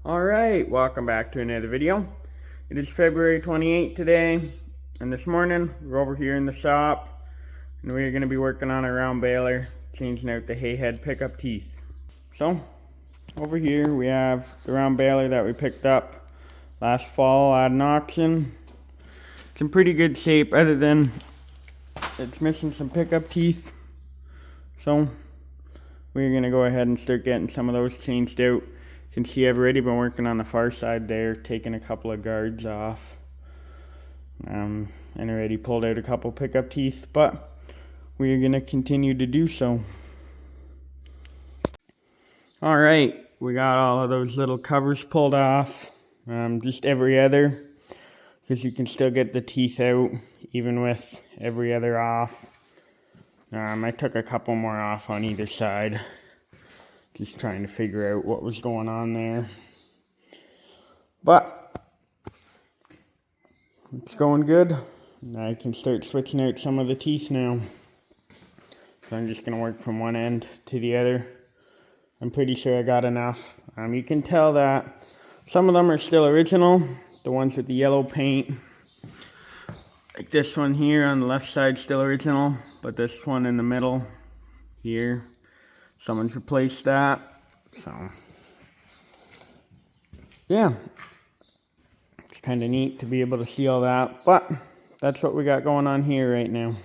Alright, welcome back to another video. It is February 28th today, and this morning we're over here in the shop, and we're going to be working on a round baler, changing out the hay head pickup teeth. So, over here we have the round baler that we picked up last fall at an auction. It's in pretty good shape, other than it's missing some pickup teeth. So, we're going to go ahead and start getting some of those changed out. You can see I've already been working on the far side there, taking a couple of guards off, and already pulled out a couple pickup teeth, but we're going to continue to do so. Alright, we got all of those little covers pulled off, just every other, because you can still get the teeth out even with every other off. I took a couple more off on either side. Just trying to figure out what was going on there. But it's going good. I can start switching out some of the teeth now. So I'm just going to work from one end to the other. I'm pretty sure I got enough. You can tell that some of them are still original. The ones with the yellow paint. Like this one here on the left side, still original. But this one in the middle here, someone's replaced that. So yeah, it's kind of neat to be able to see all that, but that's what we got going on here right now.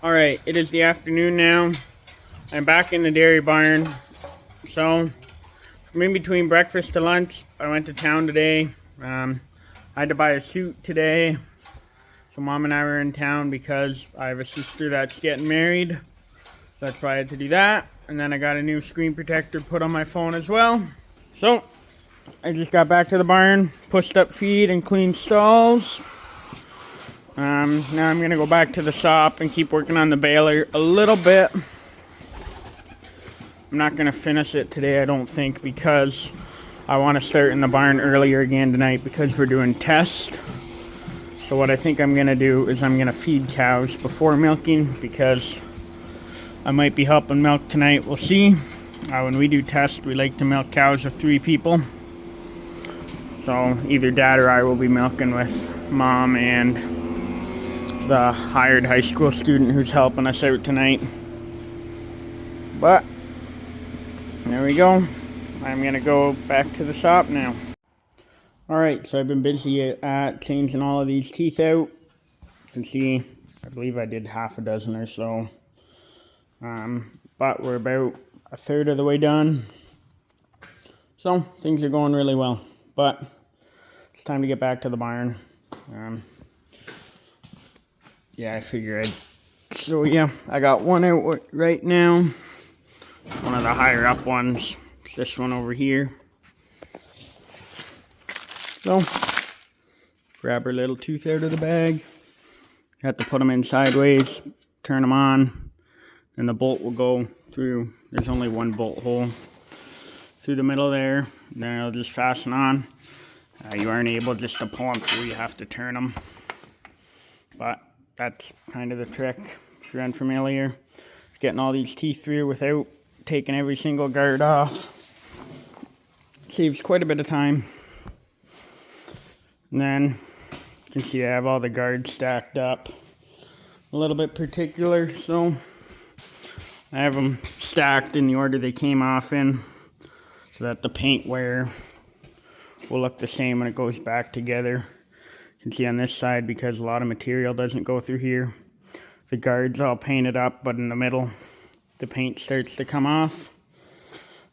All right, it is the afternoon now. I'm back in the dairy barn. So from in between breakfast to lunch, I went to town today. I had to buy a suit today. So Mom and I were in town because I have a sister that's getting married. That's why I had to do that. And then I got a new screen protector put on my phone as well. So I just got back to the barn, pushed up feed and cleaned stalls. Now I'm going to go back to the shop and keep working on the baler a little bit. I'm not going to finish it today, I don't think, because I want to start in the barn earlier again tonight because we're doing tests. So what I think I'm going to do is I'm going to feed cows before milking, because I might be helping milk tonight, we'll see. When we do tests, we like to milk cows with 3 people. So either Dad or I will be milking with Mom and the hired high school student who's helping us out tonight. But there we go. I'm gonna go back to the shop now. Alright, so I've been busy at changing all of these teeth out. You can see, I believe I did half a dozen or so. But we're about a third of the way done. So things are going really well. But it's time to get back to the barn. Yeah, I figured so yeah, I got one out right now. One of the higher up ones. It's this one over here. So, grab her little tooth out of the bag. Have to put them in sideways, turn them on, and the bolt will go through. There's only one bolt hole through the middle there. And then it'll just fasten on. You aren't able just to pull them through, you have to turn them. But that's kind of the trick, if you're unfamiliar. Getting all these teeth through without taking every single guard off. Saves quite a bit of time. And then you can see I have all the guards stacked up. A little bit particular, so I have them stacked in the order they came off in, so that the paint wear will look the same when it goes back together. You can see on this side, because a lot of material doesn't go through here, the guard's all painted up, but in the middle the paint starts to come off.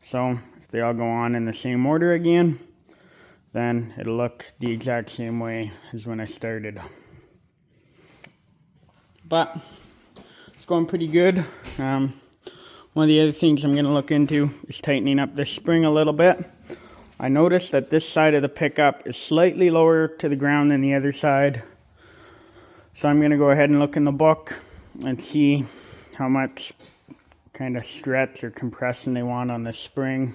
So if they all go on in the same order again, then it'll look the exact same way as when I started. But it's going pretty good. One of the other things I'm going to look into is tightening up this spring a little bit. I noticed that this side of the pickup is slightly lower to the ground than the other side. So I'm going to go ahead and look in the book and see how much kind of stretch or compression they want on this spring.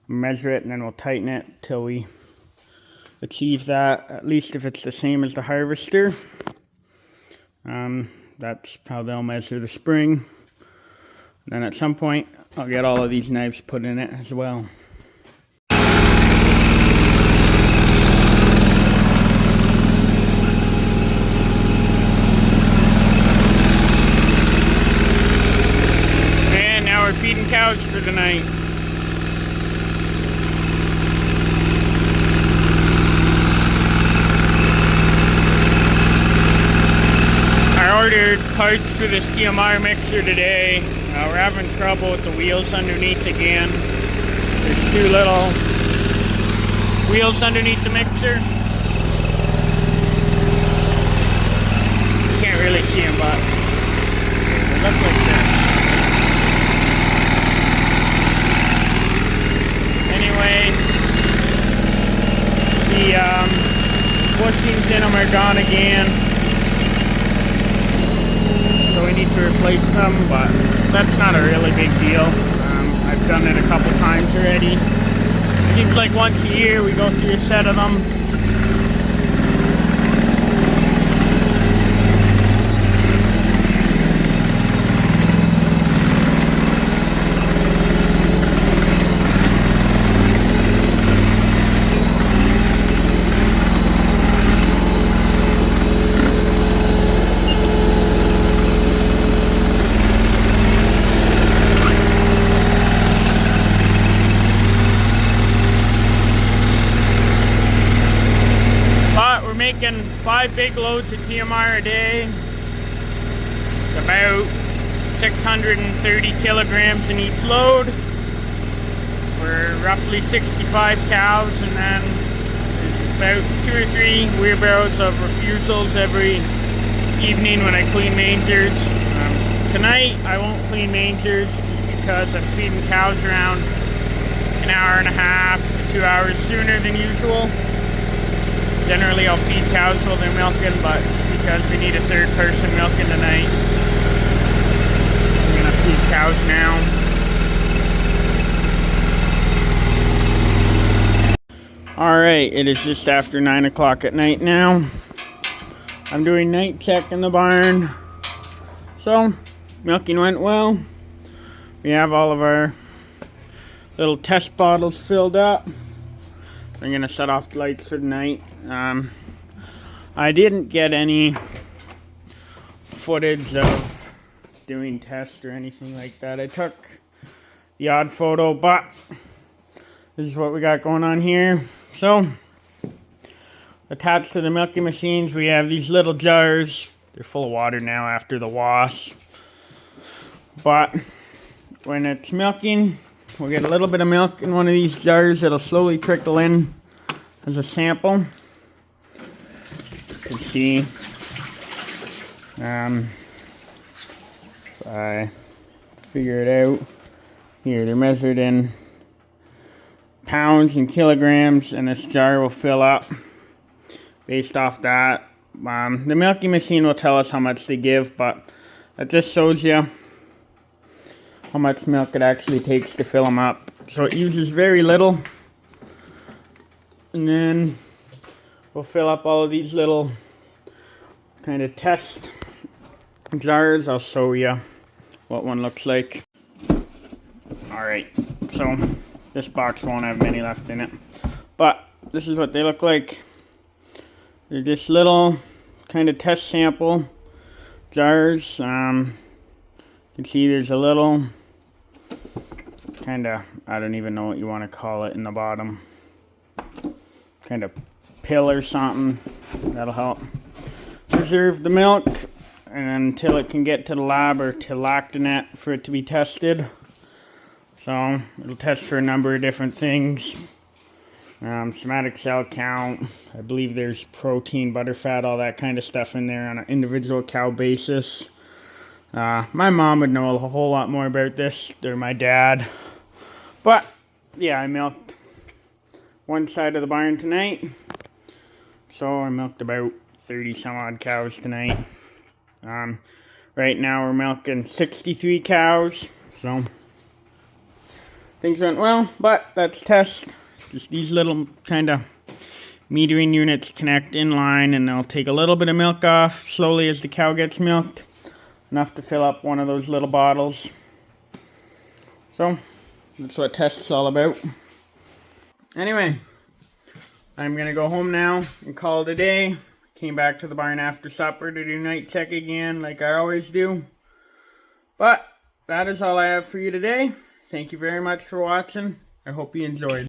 Measure it, and then we'll tighten it till we achieve that, at least if it's the same as the harvester. That's how they'll measure the spring. Then at some point I'll get all of these knives put in it as well. feeding cows for the night. I ordered parts for this TMR mixer today. We're having trouble with the wheels underneath again. There's two little wheels underneath the mixer. You can't really see them, but they look like this. Anyway, the bushings in them are gone again. So we need to replace them, but that's not a really big deal. I've done it a couple times already. Seems like once a year we go through a set of them. Making 5 big loads of TMR a day. It's about 630 kilograms in each load. We're roughly 65 cows, and then there's about 2 or 3 wheelbarrows of refusals every evening when I clean mangers. Tonight I won't clean mangers just because I'm feeding cows around an hour and a half to 2 hours sooner than usual. Generally I'll feed cows while they're milking, but because we need a third person milking tonight, I'm gonna feed cows now. Alright, it is just after 9 o'clock at night now. I'm doing night check in the barn. So, milking went well. We have all of our little test bottles filled up. I'm gonna shut off the lights for the night. I didn't get any footage of doing tests or anything like that. I took the odd photo, but this is what we got going on here. So, attached to the milking machines, we have these little jars. They're full of water now after the wash. But when it's milking, we'll get a little bit of milk in one of these jars. It'll slowly trickle in as a sample. You can see, if I figure it out, here they're measured in pounds and kilograms, and this jar will fill up based off that. The milking machine will tell us how much they give, but that just shows you how much milk it actually takes to fill them up. So it uses very little. And then we'll fill up all of these little kind of test jars. I'll show you what one looks like. Alright, so this box won't have many left in it, but this is what they look like. They're just little kind of test sample jars. You can see there's a little kind of, I don't even know what you want to call it in the bottom, kind of pill or something that'll help preserve the milk until it can get to the lab or to lactonet for it to be tested. So it'll test for a number of different things. Somatic cell count, I believe there's protein, butterfat, all that kind of stuff in there on an individual cow basis. My mom would know a whole lot more about this, or my dad. But yeah, I milked one side of the barn tonight. So I milked about 30 some odd cows tonight. Right now we're milking 63 cows. So things went well, but that's test. Just these little kind of metering units connect in line, and they'll take a little bit of milk off slowly as the cow gets milked. Enough to fill up one of those little bottles. So that's what test's all about. Anyway, I'm gonna go home now and call it a day. Came back to the barn after supper to do night check again, like I always do. But that is all I have for you today. Thank you very much for watching. I hope you enjoyed.